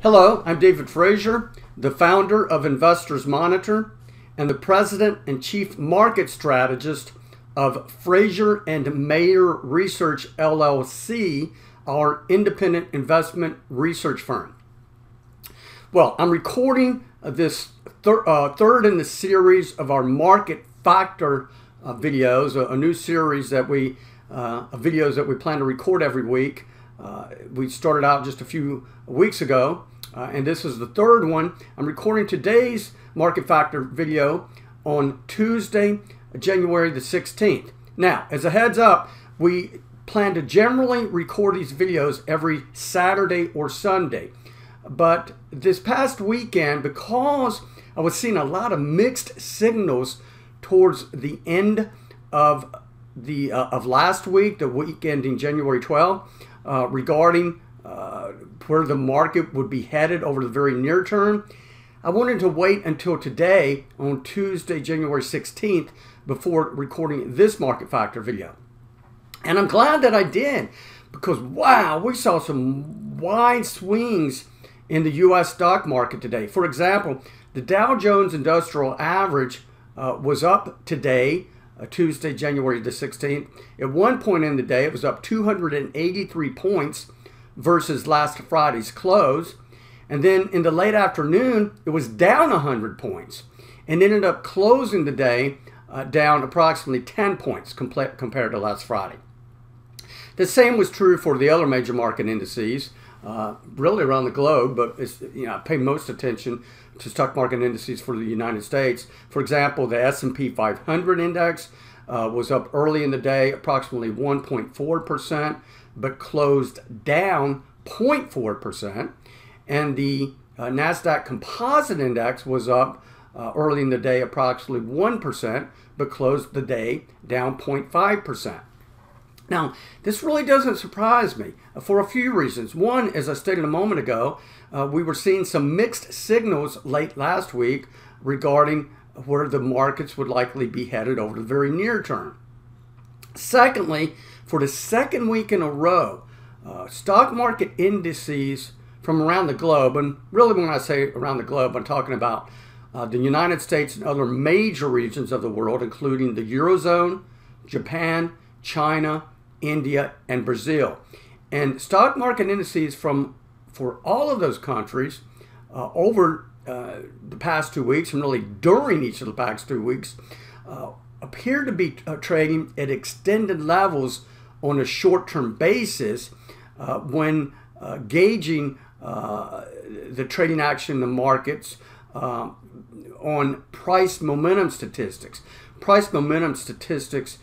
Hello, I'm David Frazier, the founder of Investors Monitor and the president and chief market strategist of Frazier and Mayer Research LLC, our independent investment research firm. Well, I'm recording this third in the series of our market factor videos, a new series that videos that we plan to record every week. We started out just a few weeks ago, and this is the third one. I'm recording today's market factor video on Tuesday, January the 16th. Now, as a heads up, we plan to generally record these videos every Saturday or Sunday. But this past weekend, because I was seeing a lot of mixed signals towards the end of last week, the week ending January 12th, regarding where the market would be headed over the very near term, I wanted to wait until today on Tuesday, January 16th, before recording this market factor video. And I'm glad that I did, because wow, we saw some wide swings in the U.S. stock market today. For example, the Dow Jones Industrial Average was up today, Tuesday, January the 16th. At one point in the day, it was up 283 points versus last Friday's close. And then in the late afternoon, it was down 100 points and ended up closing the day down approximately 10 points compared to last Friday. The same was true for the other major market indices, really around the globe, but I pay most attention to stock market indices for the United States. For example, the S&P 500 index was up early in the day, approximately 1.4%, but closed down 0.4%. And the NASDAQ Composite Index was up early in the day, approximately 1%, but closed the day down 0.5%. Now, this really doesn't surprise me for a few reasons. One, as I stated a moment ago, we were seeing some mixed signals late last week regarding where the markets would likely be headed over the very near term. Secondly, for the second week in a row, stock market indices from around the globe, and really when I say around the globe, I'm talking about the United States and other major regions of the world, including the Eurozone, Japan, China, India, and Brazil. And stock market indices for all of those countries over the past 2 weeks, and really during each of the past 2 weeks, appear to be trading at extended levels on a short-term basis when gauging the trading action in the markets on price momentum statistics. Price momentum statistics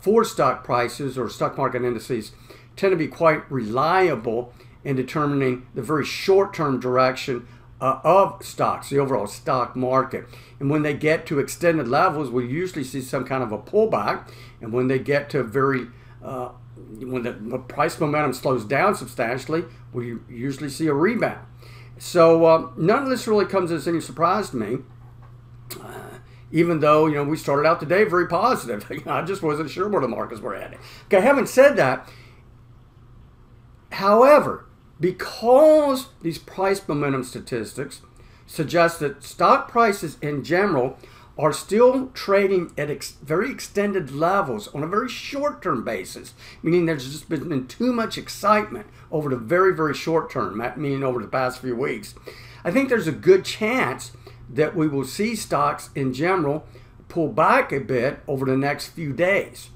for stock prices or stock market indices tend to be quite reliable in determining the very short-term direction of stocks, the overall stock market. And when they get to extended levels, we usually see some kind of a pullback. And when they get to when the price momentum slows down substantially, we usually see a rebound. So none of this really comes as any surprise to me. Even though, we started out today very positive. I just wasn't sure where the markets were heading. Okay, having said that, however, because these price momentum statistics suggest that stock prices in general are still trading at very extended levels on a very short-term basis, meaning there's just been too much excitement over the very, very short term, meaning over the past few weeks, I think there's a good chance that we will see stocks in general pull back a bit over the next few days.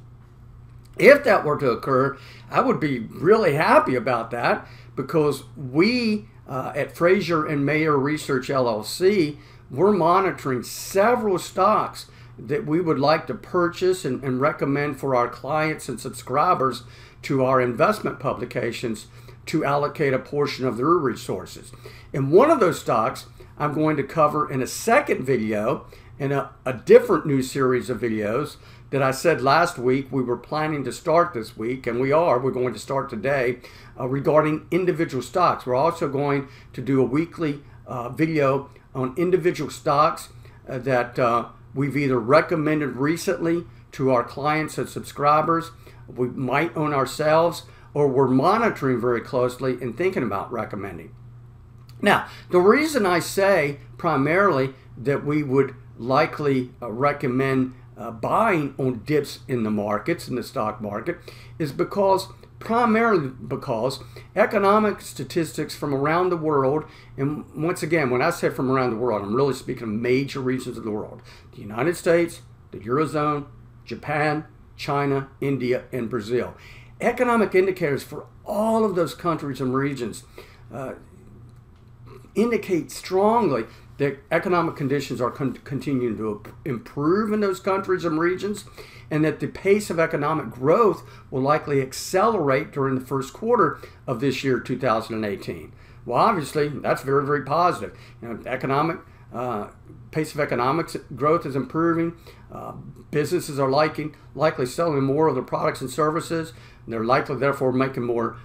If that were to occur, I would be really happy about that, because we at Frazier and Mayer Research LLC, we're monitoring several stocks that we would like to purchase and recommend for our clients and subscribers to our investment publications to allocate a portion of their resources. And one of those stocks I'm going to cover in a second video in a different new series of videos that I said last week we were planning to start this week, and we're going to start today regarding individual stocks. We're also going to do a weekly video on individual stocks that we've either recommended recently to our clients and subscribers, we might own ourselves, or we're monitoring very closely and thinking about recommending. Now, the reason I say primarily that we would likely recommend buying on dips in the markets, in the stock market, is primarily because economic statistics from around the world, and once again, when I say from around the world, I'm really speaking of major regions of the world: the United States, the Eurozone, Japan, China, India, and Brazil. Economic indicators for all of those countries and regions indicate strongly that economic conditions are continuing to improve in those countries and regions, and that the pace of economic growth will likely accelerate during the first quarter of this year, 2018. Well, obviously, that's very, very positive. Economic pace of economic growth is improving. Businesses are likely selling more of their products and services. They're likely, therefore, making more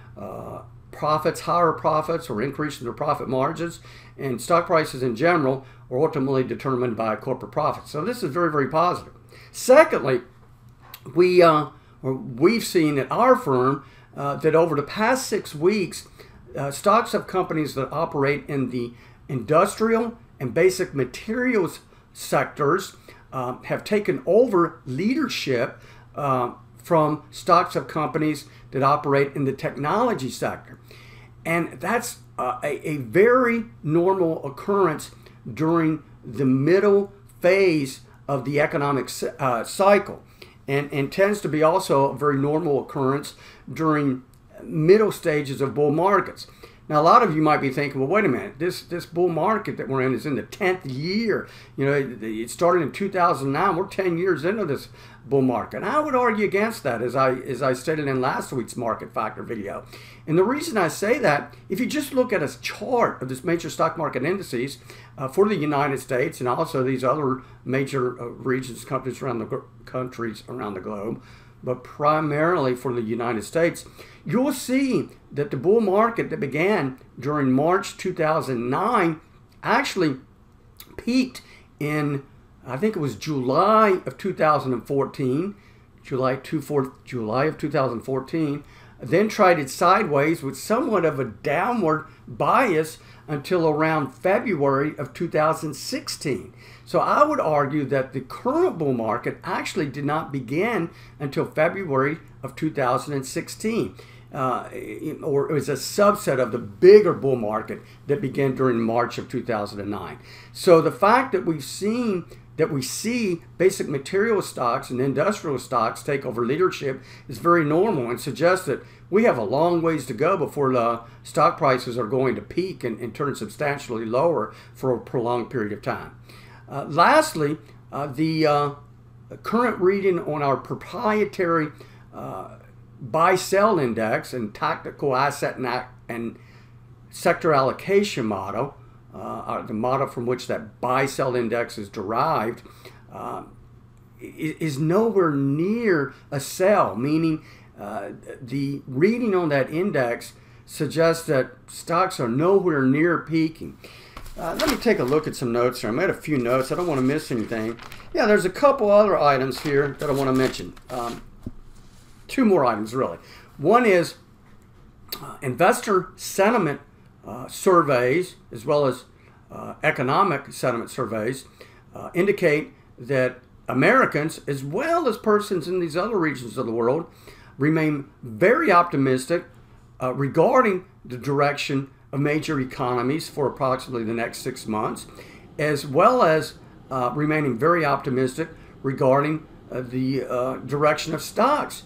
profits, higher profits, or increasing their profit margins. And stock prices in general are ultimately determined by corporate profits. So this is very, very positive. Secondly, we've seen at our firm that over the past 6 weeks, stocks of companies that operate in the industrial and basic materials sectors have taken over leadership from stocks of companies that operate in the technology sector. And that's a very normal occurrence during the middle phase of the economic cycle, and tends to be also a very normal occurrence during middle stages of bull markets. Now, a lot of you might be thinking, well, wait a minute, this bull market that we're in is in the 10th year. It started in 2009. We're 10 years into this bull market. And I would argue against that, as I stated in last week's market factor video. And the reason I say that, if you just look at a chart of this major stock market indices for the United States and also these other major regions, countries around the globe, but primarily for the United States, you'll see that the bull market that began during March 2009 actually peaked in, I think it was July of 2014, July of 2014, then traded sideways with somewhat of a downward bias until around February of 2016. So I would argue that the current bull market actually did not begin until February of 2016. Or it was a subset of the bigger bull market that began during March of 2009. So the fact that we see basic material stocks and industrial stocks take over leadership is very normal, and suggests that we have a long ways to go before the stock prices are going to peak and turn substantially lower for a prolonged period of time. Lastly, the current reading on our proprietary buy-sell index and tactical asset and sector allocation model, the model from which that buy-sell index is derived, is nowhere near a sell, meaning the reading on that index suggests that stocks are nowhere near peaking. Let me take a look at some notes here. I made a few notes. I don't want to miss anything. Yeah, there's a couple other items here that I want to mention. Two more items, really. One is investor sentiment surveys, as well as economic sentiment surveys, indicate that Americans, as well as persons in these other regions of the world, remain very optimistic regarding the direction of major economies for approximately the next 6 months, as well as remaining very optimistic regarding the direction of stocks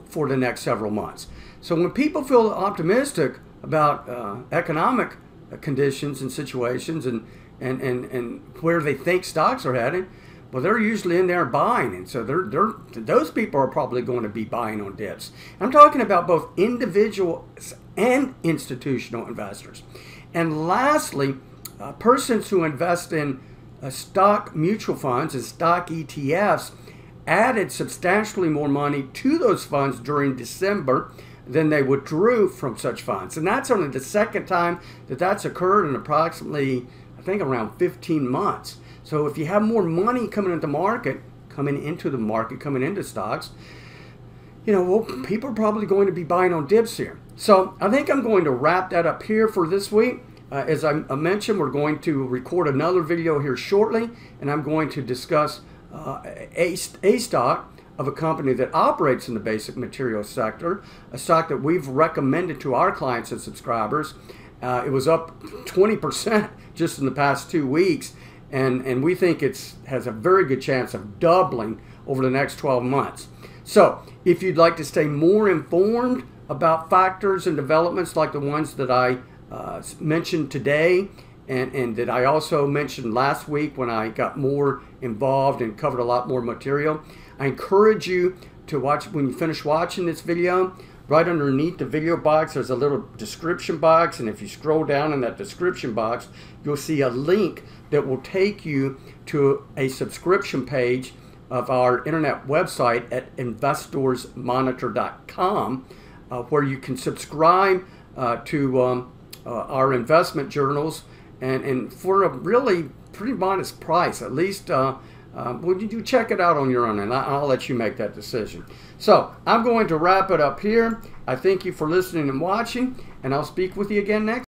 for the next several months. So when people feel optimistic about economic conditions and situations and where they think stocks are heading, well, they're usually in there buying, and so those people are probably going to be buying on dips. I'm talking about both individuals and institutional investors. And lastly, persons who invest in stock mutual funds and stock ETFs added substantially more money to those funds during December than they withdrew from such funds. And that's only the second time that that's occurred in approximately, I think, around 15 months. So if you have more money coming into the market, coming into stocks, well, people are probably going to be buying on dips here. So I think I'm going to wrap that up here for this week. as I mentioned, we're going to record another video here shortly, and I'm going to discuss a stock of a company that operates in the basic materials sector, a stock that we've recommended to our clients and subscribers. It was up 20% just in the past 2 weeks, and we think it has a very good chance of doubling over the next 12 months. So if you'd like to stay more informed about factors and developments like the ones that I mentioned today, and that I also mentioned last week when I got more involved and covered a lot more material, I encourage you to watch. When you finish watching this video, right underneath the video box there's a little description box, and if you scroll down in that description box, you'll see a link that will take you to a subscription page of our internet website at investorsmonitor.com, where you can subscribe to our investment journals, and for a really pretty modest price. At least well, you check it out on your own, and I'll let you make that decision. So I'm going to wrap it up here. I thank you for listening and watching, and I'll speak with you again next.